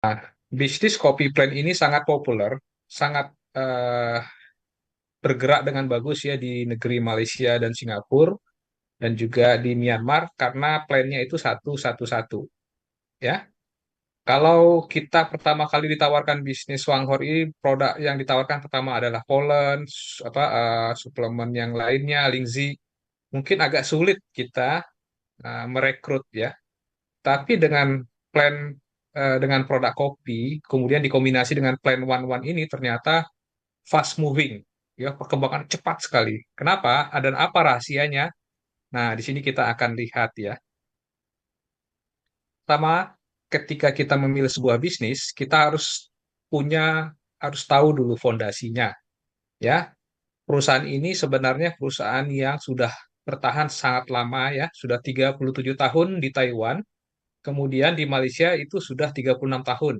Nah, bisnis kopi plant ini sangat populer, sangat eh, bergerak dengan bagus ya di negeri Malaysia dan Singapura dan juga di Myanmar karena plantnya itu satu-satu-satu ya. Kalau kita pertama kali ditawarkan bisnis Wanghor ini, produk yang ditawarkan pertama adalah pollen, suplemen yang lainnya, Lingzi, mungkin agak sulit kita merekrut ya. Tapi dengan plan dengan produk kopi, kemudian dikombinasi dengan plan one one ini ternyata fast moving, ya perkembangan cepat sekali. Kenapa? Dan apa rahasianya? Nah, di sini kita akan lihat ya. Pertama, ketika kita memilih sebuah bisnis, kita harus tahu dulu fondasinya, ya. Perusahaan ini sebenarnya perusahaan yang sudah bertahan sangat lama ya, sudah 37 tahun di Taiwan, kemudian di Malaysia itu sudah 36 tahun,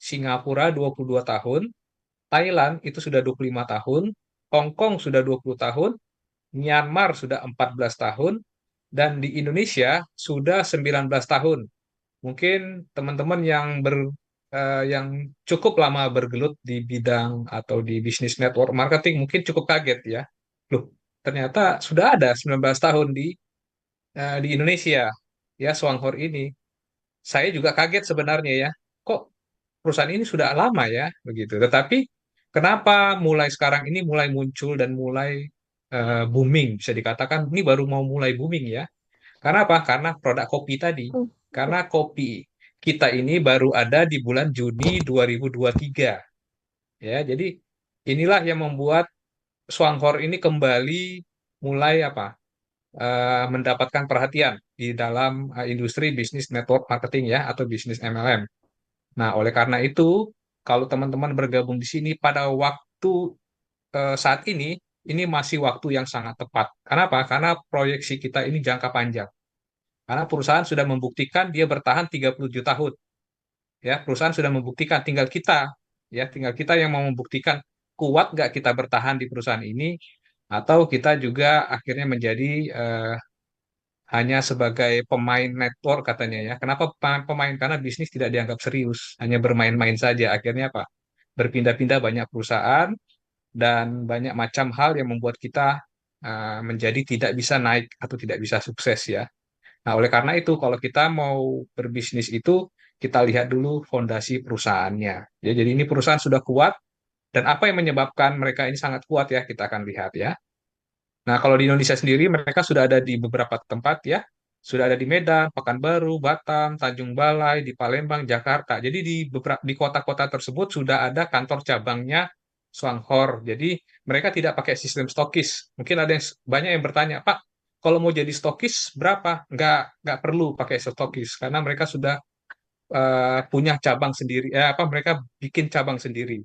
Singapura 22 tahun, Thailand itu sudah 25 tahun, Hong Kong sudah 20 tahun, Myanmar sudah 14 tahun, dan di Indonesia sudah 19 tahun. Mungkin teman-teman yang cukup lama bergelut di bidang atau di bisnis network marketing mungkin cukup kaget ya. Loh, ternyata sudah ada 19 tahun di Indonesia ya Swanghor ini. Saya juga kaget sebenarnya ya. Kok perusahaan ini sudah lama ya begitu. Tetapi kenapa mulai sekarang ini mulai muncul dan mulai booming bisa dikatakan ini baru mau mulai booming ya. Karena apa? Karena produk kopi tadi. Karena kopi kita ini baru ada di bulan Juni 2023. Ya, jadi inilah yang membuat Swanghor ini kembali mulai mendapatkan perhatian di dalam industri bisnis network marketing ya atau bisnis MLM. Nah, oleh karena itu, kalau teman-teman bergabung di sini pada waktu saat ini masih waktu yang sangat tepat. Kenapa? Karena proyeksi kita ini jangka panjang. Karena perusahaan sudah membuktikan dia bertahan 37 tahun. Ya, perusahaan sudah membuktikan, tinggal kita yang mau membuktikan kuat nggak kita bertahan di perusahaan ini, atau kita juga akhirnya menjadi eh, hanya sebagai pemain network katanya ya. Kenapa pemain? Karena bisnis tidak dianggap serius, hanya bermain-main saja. Akhirnya apa? Berpindah-pindah banyak perusahaan dan banyak macam hal yang membuat kita menjadi tidak bisa naik atau tidak bisa sukses ya. Nah, oleh karena itu, kalau kita mau berbisnis itu, kita lihat dulu fondasi perusahaannya. Ya, jadi ini perusahaan sudah kuat, dan apa yang menyebabkan mereka ini sangat kuat ya, kita akan lihat ya. Nah, kalau di Indonesia sendiri, mereka sudah ada di beberapa tempat ya. Sudah ada di Medan, Pekanbaru, Batam, Tanjung Balai, di Palembang, Jakarta. Jadi di kota-kota tersebut sudah ada kantor cabangnya Swanghor. Jadi mereka tidak pakai sistem stokis. Mungkin ada banyak yang bertanya, Pak, kalau mau jadi stokis berapa? Nggak perlu pakai stokis karena mereka sudah punya cabang sendiri. Mereka bikin cabang sendiri.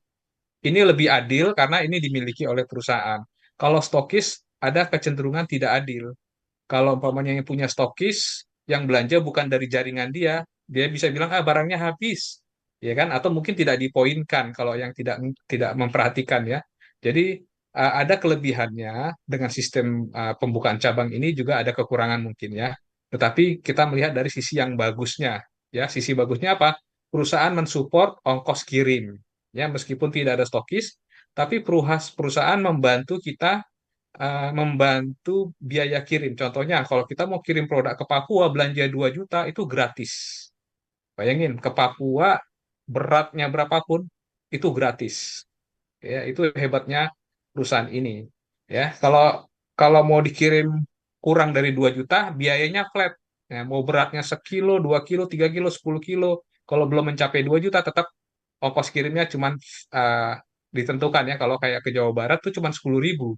Ini lebih adil karena ini dimiliki oleh perusahaan. Kalau stokis ada kecenderungan tidak adil. Kalau umpamanya yang punya stokis, yang belanja bukan dari jaringan dia, dia bisa bilang barangnya habis, ya kan? Atau mungkin tidak dipoinkan kalau yang tidak tidak memperhatikan ya. Jadi ada kelebihannya dengan sistem pembukaan cabang ini juga ada kekurangan mungkin ya. Tetapi kita melihat dari sisi yang bagusnya, ya. Sisi bagusnya apa? Perusahaan mensupport ongkos kirim, ya meskipun tidak ada stokis, tapi perusahaan membantu kita membantu biaya kirim. Contohnya, kalau kita mau kirim produk ke Papua, belanja 2 juta, itu gratis. Bayangin, ke Papua, beratnya berapapun, itu gratis. Ya, itu hebatnya perusahaan ini. Ya, kalau mau dikirim kurang dari 2 juta, biayanya flat. Ya, mau beratnya sekilo, 2 kilo, 3 kilo, 10 kilo, kalau belum mencapai 2 juta, tetap ongkos kirimnya cuman uh, ditentukan ya. Kalau kayak ke Jawa Barat tuh cuman 10.000.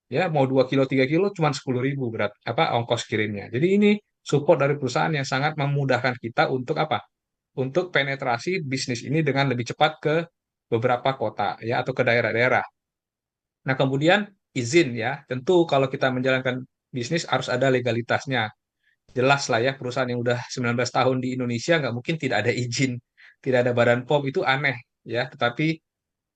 Ya mau 2 kilo 3 kilo cuma 10.000 berat ongkos kirimnya. Jadi ini support dari perusahaan yang sangat memudahkan kita untuk untuk penetrasi bisnis ini dengan lebih cepat ke beberapa kota ya atau ke daerah-daerah. Nah, kemudian izin ya, tentu kalau kita menjalankan bisnis harus ada legalitasnya. Jelas lah ya, perusahaan yang udah 19 tahun di Indonesia nggak mungkin tidak ada izin, tidak ada badan POM, itu aneh ya. Tetapi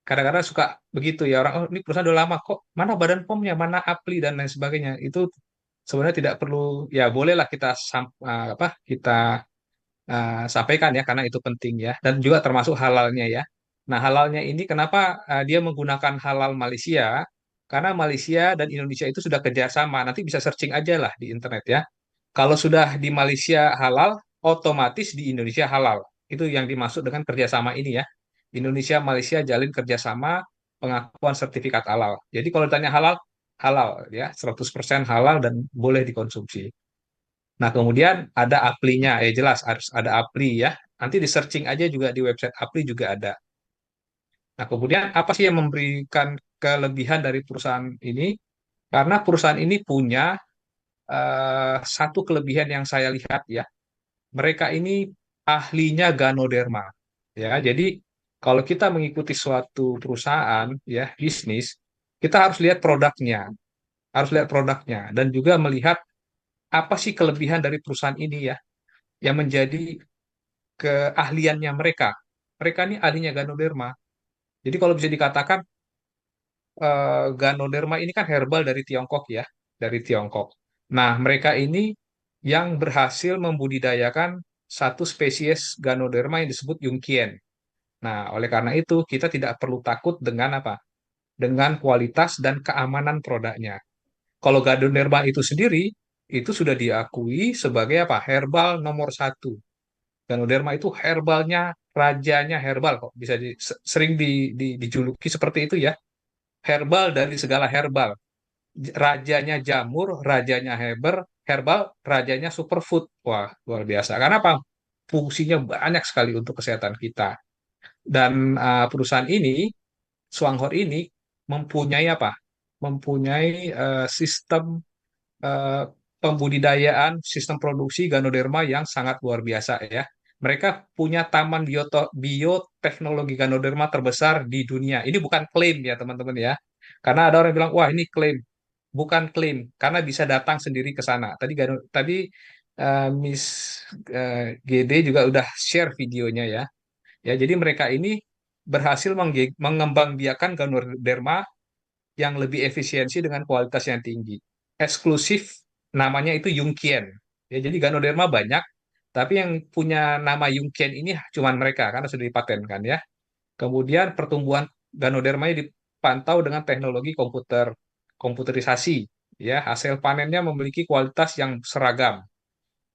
kadang-kadang suka begitu ya orang, oh ini perusahaan udah lama kok, mana badan POM-nya, mana APLI dan lain sebagainya. Itu sebenarnya tidak perlu, ya bolehlah kita sampaikan ya karena itu penting ya dan juga termasuk halalnya ya. Nah, halalnya ini kenapa dia menggunakan halal Malaysia? Karena Malaysia dan Indonesia itu sudah kerjasama. Nanti bisa searching aja lah di internet ya. Kalau sudah di Malaysia halal, otomatis di Indonesia halal. Itu yang dimaksud dengan kerjasama ini ya. Indonesia Malaysia jalin kerjasama pengakuan sertifikat halal. Jadi kalau ditanya halal, halal ya, 100% halal dan boleh dikonsumsi. Nah, kemudian ada aplinya, jelas harus ada apli ya. Nanti di searching aja juga di website apli juga ada. Nah, kemudian apa sih yang memberikan kelebihan dari perusahaan ini? Karena perusahaan ini punya satu kelebihan yang saya lihat ya. Mereka ini ahlinya Ganoderma. Ya, jadi kalau kita mengikuti suatu perusahaan ya, bisnis, kita harus lihat produknya, harus lihat produknya dan juga melihat apa sih kelebihan dari perusahaan ini ya yang menjadi keahliannya mereka. Mereka ini ahlinya Ganoderma. Jadi kalau bisa dikatakan Ganoderma ini kan herbal dari Tiongkok ya, dari Tiongkok. Nah, mereka ini yang berhasil membudidayakan satu spesies Ganoderma yang disebut Yungkien. Nah, oleh karena itu kita tidak perlu takut dengan apa? Dengan kualitas dan keamanan produknya. Kalau Ganoderma itu sendiri itu sudah diakui sebagai apa? Herbal nomor satu. Ganoderma itu herbalnya, rajanya herbal kok bisa sering dijuluki seperti itu ya. Herbal dari segala herbal. Rajanya jamur, rajanya herbal, rajanya superfood. Wah, luar biasa. Karena apa? Fungsinya banyak sekali untuk kesehatan kita. Dan perusahaan ini, Swanghor ini, mempunyai apa? Mempunyai sistem eh, pembudidayaan, sistem produksi Ganoderma yang sangat luar biasa ya. Mereka punya taman bioteknologi Ganoderma terbesar di dunia. Ini bukan klaim ya teman-teman ya. Karena ada orang yang bilang, wah ini klaim. Bukan klaim, karena bisa datang sendiri ke sana. Tadi Miss GD juga udah share videonya ya. Ya, jadi mereka ini berhasil mengembangbiakan Ganoderma yang lebih efisiensi dengan kualitas yang tinggi. Eksklusif namanya itu Yungkien. Ya, jadi Ganoderma banyak, tapi yang punya nama Yungkien ini cuma mereka karena sudah dipatenkan ya. Kemudian pertumbuhan Ganoderma dipantau dengan teknologi komputerisasi. Ya, hasil panennya memiliki kualitas yang seragam.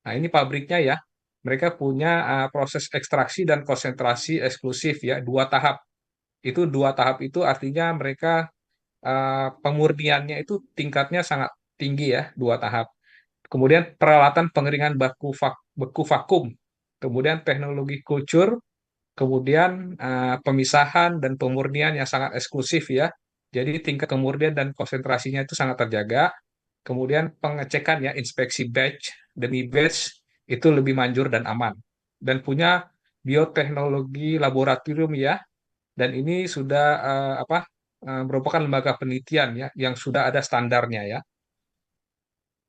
Nah, ini pabriknya ya. Mereka punya proses ekstraksi dan konsentrasi eksklusif ya, dua tahap. Itu dua tahap itu artinya mereka pemurniannya itu tingkatnya sangat tinggi ya, dua tahap. Kemudian peralatan pengeringan beku vakum, kemudian teknologi kultur, kemudian pemisahan dan pemurnian yang sangat eksklusif ya. Jadi tingkat kemurnian dan konsentrasinya itu sangat terjaga. Kemudian pengecekan ya, inspeksi batch demi batch itu lebih manjur dan aman. Dan punya bioteknologi laboratorium ya, dan ini sudah merupakan lembaga penelitian ya yang sudah ada standarnya ya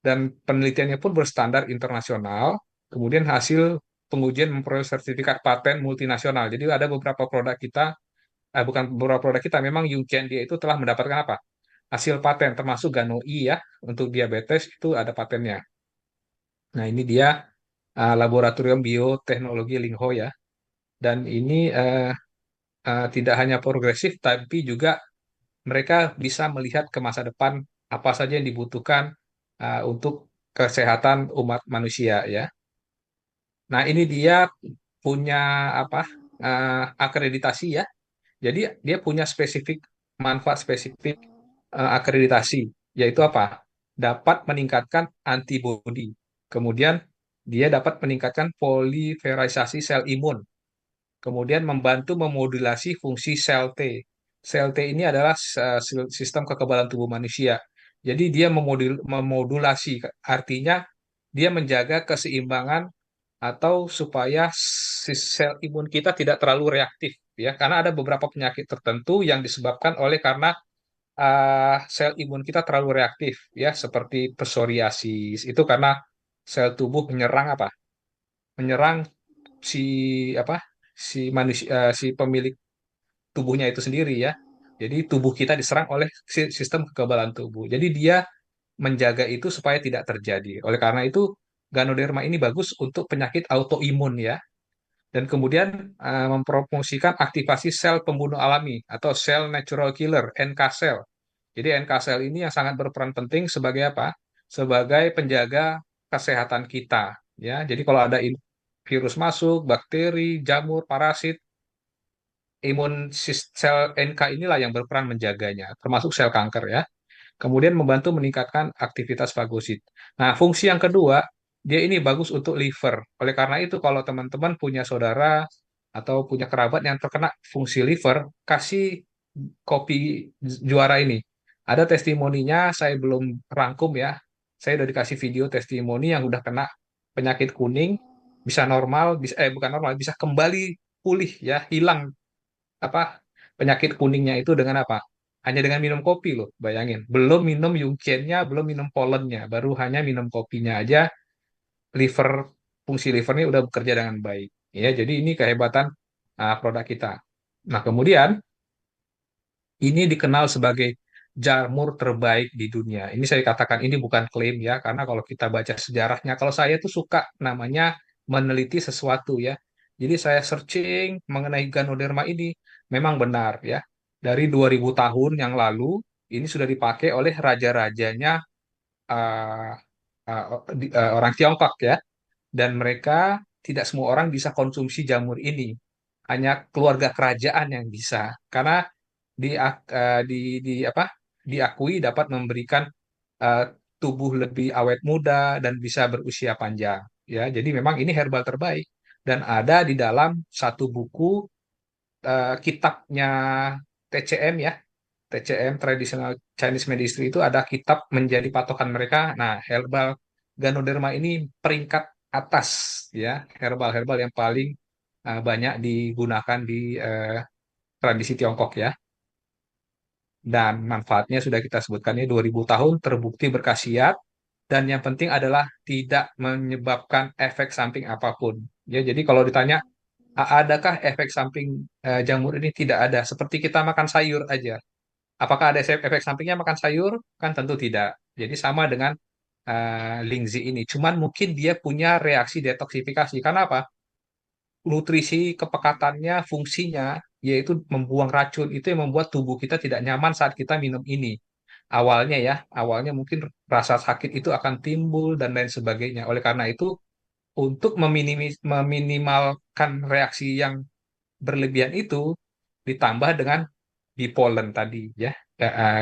dan penelitiannya pun berstandar internasional. Kemudian hasil pengujian memperoleh sertifikat paten multinasional. Jadi ada beberapa produk kita, bukan beberapa produk kita, memang Yungkian dia itu telah mendapatkan apa? Hasil paten, termasuk Ganoi ya, untuk diabetes itu ada patennya. Nah ini dia laboratorium bioteknologi Lingho ya. Dan ini tidak hanya progresif, tapi juga mereka bisa melihat ke masa depan apa saja yang dibutuhkan untuk kesehatan umat manusia ya. Nah, ini dia punya apa akreditasi ya. Jadi dia punya spesifik manfaat spesifik akreditasi yaitu apa? Dapat meningkatkan antibodi. Kemudian dia dapat meningkatkan poliferisasi sel imun. Kemudian membantu memodulasi fungsi sel T. Sel T ini adalah sistem kekebalan tubuh manusia. Jadi dia memodulasi, artinya dia menjaga keseimbangan atau supaya si sel imun kita tidak terlalu reaktif ya, karena ada beberapa penyakit tertentu yang disebabkan oleh karena sel imun kita terlalu reaktif ya, seperti psoriasis itu karena sel tubuh menyerang apa? Menyerang si apa si manusia si pemilik tubuhnya itu sendiri ya. Jadi tubuh kita diserang oleh sistem kekebalan tubuh. Jadi dia menjaga itu supaya tidak terjadi. Oleh karena itu Ganoderma ini bagus untuk penyakit autoimun ya. Dan kemudian mempromosikan aktivasi sel pembunuh alami atau sel natural killer, NK cell. Jadi NK cell ini yang sangat berperan penting sebagai apa? Sebagai penjaga kesehatan kita ya. Jadi kalau ada virus masuk, bakteri, jamur, parasit, sel NK inilah yang berperan menjaganya, termasuk sel kanker ya. Kemudian membantu meningkatkan aktivitas fagosit. Nah, fungsi yang kedua, dia ini bagus untuk liver. Oleh karena itu, kalau teman-teman punya saudara atau punya kerabat yang terkena fungsi liver, kasih kopi juara ini. Ada testimoninya, saya belum rangkum ya. Saya udah dikasih video testimoni yang udah kena penyakit kuning, bisa normal, bisa bukan normal, bisa kembali pulih ya, hilang apa penyakit kuningnya itu dengan apa? Hanya dengan minum kopi loh, bayangin. Belum minum yungkiennya, belum minum polennya, baru hanya minum kopinya aja, liver fungsi livernya udah bekerja dengan baik. Ya, jadi ini kehebatan produk kita. Nah, kemudian ini dikenal sebagai jamur terbaik di dunia. Ini saya katakan ini bukan klaim ya, karena kalau kita baca sejarahnya, kalau saya tuh suka namanya meneliti sesuatu ya. Jadi saya searching mengenai Ganoderma ini, memang benar ya. Dari 2000 tahun yang lalu, ini sudah dipakai oleh raja-rajanya uh, orang Tiongkok ya. Dan mereka tidak semua orang bisa konsumsi jamur ini. Hanya keluarga kerajaan yang bisa. Karena di, apa diakui dapat memberikan eh, tubuh lebih awet muda dan bisa berusia panjang ya jadi memang ini herbal terbaik dan ada di dalam satu buku kitabnya TCM ya TCM Traditional Chinese Medicine itu ada kitab menjadi patokan mereka nah herbal Ganoderma ini peringkat atas ya herbal-herbal yang paling banyak digunakan di tradisi Tiongkok ya dan manfaatnya sudah kita sebutkan ya 2000 tahun terbukti berkhasiat dan yang penting adalah tidak menyebabkan efek samping apapun. Ya, jadi kalau ditanya adakah efek samping jamur ini tidak ada seperti kita makan sayur aja. Apakah ada efek sampingnya makan sayur? Kan tentu tidak. Jadi sama dengan Lingzi ini. Cuman mungkin dia punya reaksi detoksifikasi. Karena apa? Nutrisi kepekatannya, fungsinya, yaitu membuang racun. Itu yang membuat tubuh kita tidak nyaman saat kita minum ini. Awalnya ya, awalnya mungkin rasa sakit itu akan timbul dan lain sebagainya. Oleh karena itu, untuk meminimalkan reaksi yang berlebihan itu, ditambah dengan bipolen tadi ya.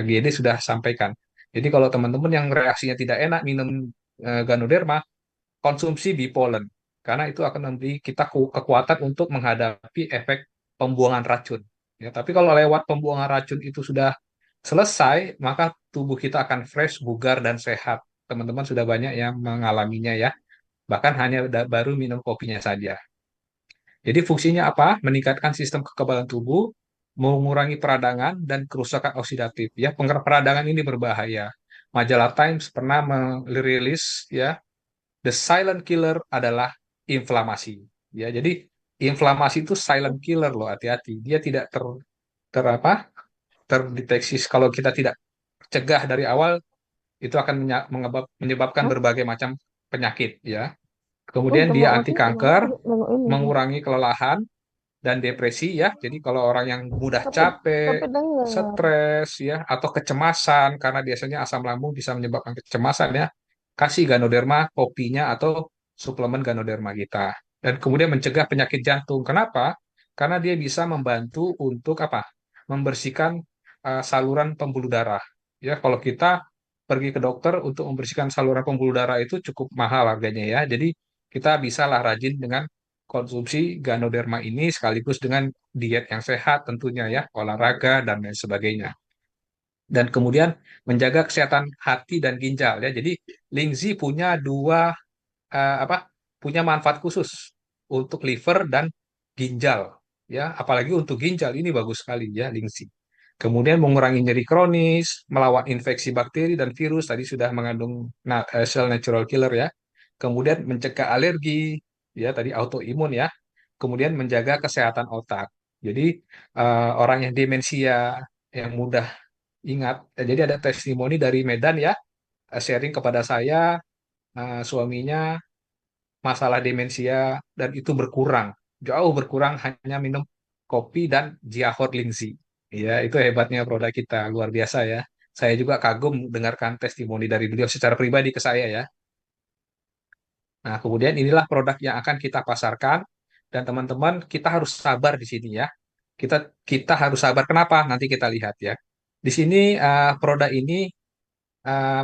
GD sudah sampaikan. Jadi kalau teman-teman yang reaksinya tidak enak minum Ganoderma, konsumsi bipolen karena itu akan memberi kita kekuatan untuk menghadapi efek pembuangan racun. Ya, tapi kalau lewat pembuangan racun itu sudah selesai, maka tubuh kita akan fresh, bugar dan sehat. Teman-teman sudah banyak yang mengalaminya ya. Bahkan hanya baru minum kopinya saja. Jadi fungsinya apa? Meningkatkan sistem kekebalan tubuh, mengurangi peradangan dan kerusakan oksidatif. Ya, peradangan ini berbahaya. Majalah Times pernah merilis ya the silent killer adalah inflamasi. Ya, jadi inflamasi itu silent killer loh, hati-hati. Dia tidak ter apa? Terdeteksi kalau kita tidak cegah dari awal itu akan menyebabkan Hah? berbagai macam penyakit ya. Oh, Kemudian dia anti masih kanker, nengok ini sih. mengurangi kelelahan dan depresi ya. Jadi kalau orang yang mudah Tapi capek, dengar. stres ya atau kecemasan karena biasanya asam lambung bisa menyebabkan kecemasan ya, kasih Ganoderma kopinya atau suplemen Ganoderma kita. Dan kemudian mencegah penyakit jantung. Kenapa? Karena dia bisa membantu untuk apa? Membersihkan saluran pembuluh darah. Ya, kalau kita pergi ke dokter untuk membersihkan saluran pembuluh darah itu cukup mahal harganya ya. Jadi kita bisalah rajin dengan konsumsi Ganoderma ini sekaligus dengan diet yang sehat tentunya ya, olahraga dan lain sebagainya. Dan kemudian menjaga kesehatan hati dan ginjal ya. Jadi Lingzi punya apa? Punya manfaat khusus untuk liver dan ginjal ya, apalagi untuk ginjal ini bagus sekali ya Lingzi. Kemudian mengurangi nyeri kronis, melawan infeksi bakteri dan virus tadi sudah mengandung sel natural killer ya. Kemudian mencegah alergi ya tadi autoimun ya. Kemudian menjaga kesehatan otak. Jadi orang yang demensia yang mudah ingat. Jadi ada testimoni dari Medan ya, sharing kepada saya suaminya. masalah demensia dan itu berkurang, jauh berkurang hanya minum kopi dan Jiahor Lindsay. Ya, itu hebatnya produk kita, luar biasa ya. Saya juga kagum dengarkan testimoni dari beliau secara pribadi ke saya ya. Nah, kemudian inilah produk yang akan kita pasarkan dan teman-teman kita harus sabar di sini ya. Kita kita harus sabar. Kenapa? Nanti kita lihat ya. Di sini produk ini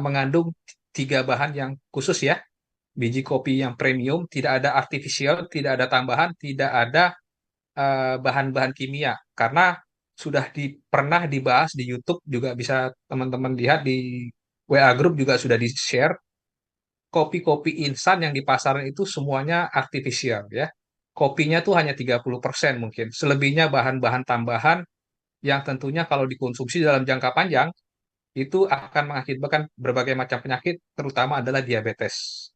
mengandung tiga bahan yang khusus ya. Biji kopi yang premium, tidak ada artificial, tidak ada tambahan, tidak ada bahan-bahan kimia. Karena sudah pernah dibahas di YouTube juga bisa teman-teman lihat di WA Group juga sudah di-share kopi-kopi instan yang di pasaran itu semuanya artificial ya. Kopinya tuh hanya 30% mungkin. Selebihnya bahan-bahan tambahan yang tentunya kalau dikonsumsi dalam jangka panjang itu akan mengakibatkan berbagai macam penyakit, terutama adalah diabetes,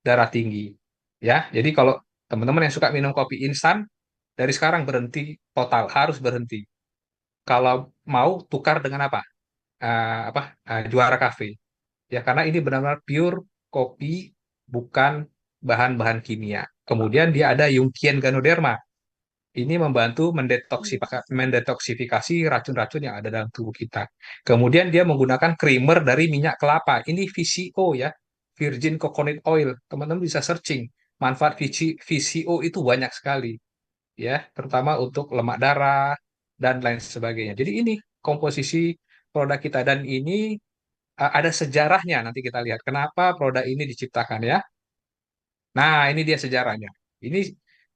darah tinggi. Ya, jadi kalau teman-teman yang suka minum kopi instan, dari sekarang berhenti total, harus berhenti. Kalau mau tukar dengan apa? Juara Cafe. Ya, karena ini benar-benar pure kopi, bukan bahan-bahan kimia. Kemudian dia ada Yungkian Ganoderma. Ini membantu mendetoksifikasi racun-racun yang ada dalam tubuh kita. Kemudian dia menggunakan creamer dari minyak kelapa. Ini VCO ya, Virgin Coconut Oil. Teman-teman bisa searching. Manfaat VCO itu banyak sekali ya, terutama untuk lemak darah dan lain sebagainya. Jadi ini komposisi produk kita dan ini ada sejarahnya. Nanti kita lihat kenapa produk ini diciptakan ya. Nah, ini dia sejarahnya. Ini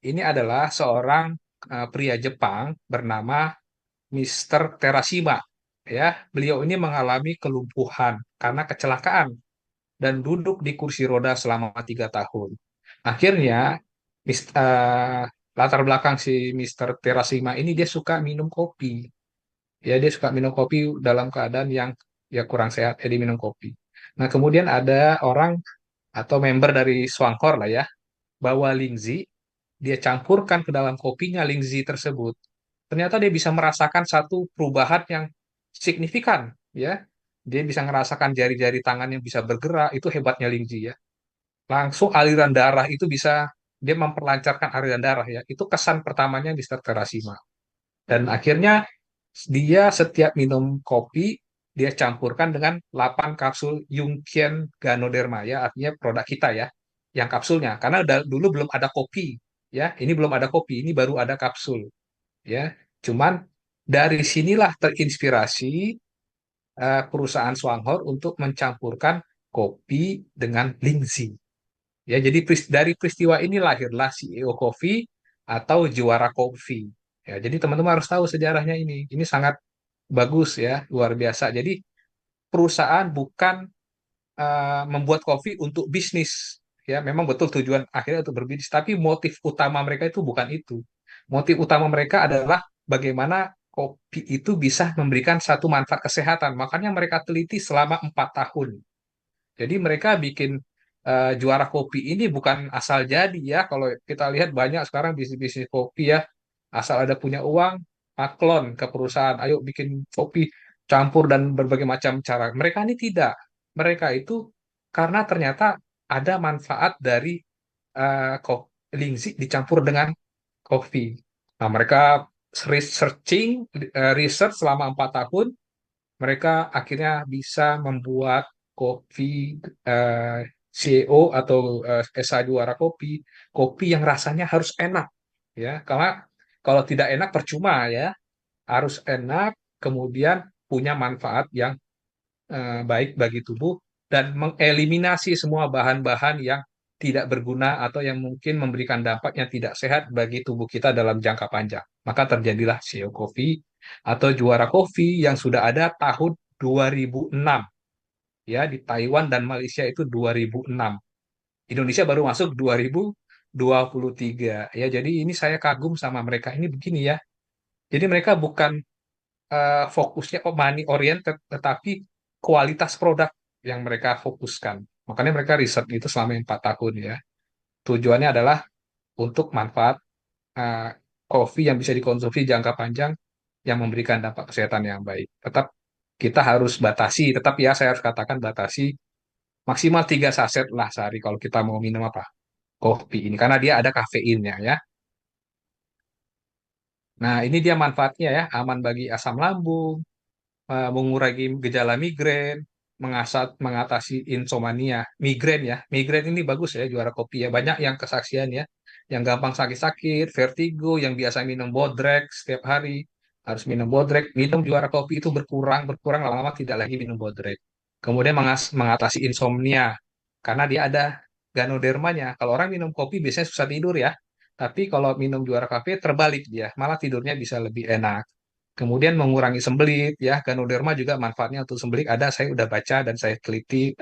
ini adalah seorang pria Jepang bernama Mr. Terashima. Ya, beliau ini mengalami kelumpuhan karena kecelakaan dan duduk di kursi roda selama 3 tahun. Akhirnya, latar belakang si Mr. Terashima ini dia suka minum kopi. Ya, dia suka minum kopi dalam keadaan yang ya kurang sehat, jadi minum kopi. Nah, kemudian ada orang atau member dari Swankor lah ya, bawa Lingzi, dia campurkan ke dalam kopinya Lingzi tersebut. Ternyata dia bisa merasakan satu perubahan yang signifikan, ya. Dia bisa merasakan jari-jari tangan yang bisa bergerak, itu hebatnya Lingzi ya. Langsung aliran darah itu bisa, dia memperlancarkan aliran darah ya. Itu kesan pertamanya di Terasima. Dan akhirnya dia setiap minum kopi, dia campurkan dengan 8 kapsul Yungkian Ganoderma ya, artinya produk kita ya, yang kapsulnya. Karena dulu belum ada kopi ya, ini belum ada kopi, ini baru ada kapsul ya. Cuman dari sinilah terinspirasi perusahaan Swanghor untuk mencampurkan kopi dengan Lingzi. Ya, jadi dari peristiwa ini lahirlah CEO Coffee atau Juara Coffee. Ya, jadi teman-teman harus tahu sejarahnya ini. Ini sangat bagus ya, luar biasa. Jadi perusahaan bukan membuat kopi untuk bisnis. Ya, memang betul tujuan akhirnya untuk berbisnis, tapi motif utama mereka itu bukan itu. Motif utama mereka adalah bagaimana kopi itu bisa memberikan satu manfaat kesehatan. Makanya mereka teliti selama 4 tahun. Jadi mereka bikin juara kopi ini bukan asal jadi ya. Kalau kita lihat banyak sekarang bisnis-bisnis kopi ya, asal ada punya uang, maklon ke perusahaan, ayo bikin kopi campur dan berbagai macam cara. Mereka ini tidak. Mereka itu karena ternyata ada manfaat dari Lingzi dicampur dengan kopi. Nah, mereka research selama 4 tahun, mereka akhirnya bisa membuat kopi CEO atau SA juara kopi, kopi yang rasanya harus enak ya. Karena kalau tidak enak percuma ya, harus enak, kemudian punya manfaat yang baik bagi tubuh dan mengeliminasi semua bahan-bahan yang tidak berguna atau yang mungkin memberikan dampak yang tidak sehat bagi tubuh kita dalam jangka panjang. Maka terjadilah CEO Coffee atau juara kopi yang sudah ada tahun 2006 ya, di Taiwan dan Malaysia itu 2006. Indonesia baru masuk 2023 ya. Jadi ini saya kagum sama mereka ini begini ya. Jadi mereka bukan fokusnya money oriented, tetapi kualitas produk yang mereka fokuskan. Makanya mereka riset itu selama 4 tahun ya. Tujuannya adalah untuk manfaat uh, kopi yang bisa dikonsumsi jangka panjang yang memberikan dampak kesehatan yang baik. Tetap kita harus batasi, tetap ya saya harus katakan batasi maksimal 3 saset lah sehari kalau kita mau minum apa. kopi ini karena dia ada kafeinnya ya. Nah, ini dia manfaatnya ya, aman bagi asam lambung, mengurangi gejala migrain, mengatasi insomnia, migrain ya. Migrain ini bagus ya juara kopi ya. Banyak yang kesaksian ya, yang gampang sakit-sakit, vertigo, yang biasa minum bodrek setiap hari harus minum bodrek, minum juara kopi itu berkurang, berkurang lama-lama tidak lagi minum bodrek. Kemudian mengatasi insomnia karena dia ada ganodermanya. Kalau orang minum kopi biasanya susah tidur ya. Tapi kalau minum juara kopi terbalik dia, malah tidurnya bisa lebih enak. Kemudian mengurangi sembelit ya, Ganoderma juga manfaatnya untuk sembelit ada, saya udah baca dan saya teliti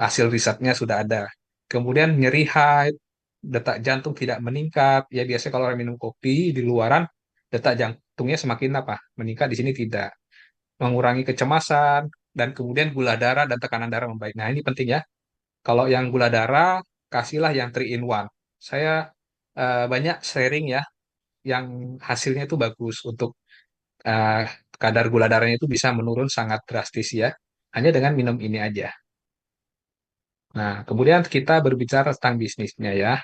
hasil risetnya sudah ada. Kemudian nyeri hide, detak jantung tidak meningkat. Ya biasanya kalau orang minum kopi di luaran detak jantungnya semakin apa? Meningkat, di sini tidak. Mengurangi kecemasan dan kemudian gula darah dan tekanan darah membaik. Nah, ini penting ya. Kalau yang gula darah kasihlah yang 3 in 1. Saya banyak sharing ya yang hasilnya itu bagus untuk eh, kadar gula darahnya itu bisa menurun sangat drastis ya, hanya dengan minum ini aja. Nah, kemudian kita berbicara tentang bisnisnya ya.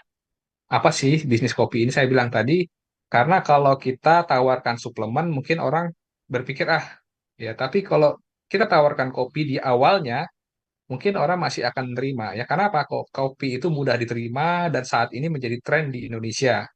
Apa sih bisnis kopi ini? Saya bilang tadi, karena kalau kita tawarkan suplemen, mungkin orang berpikir, ah, ya, tapi kalau kita tawarkan kopi di awalnya, mungkin orang masih akan menerima. Ya, karena apa? Kok kopi itu mudah diterima dan saat ini menjadi tren di Indonesia.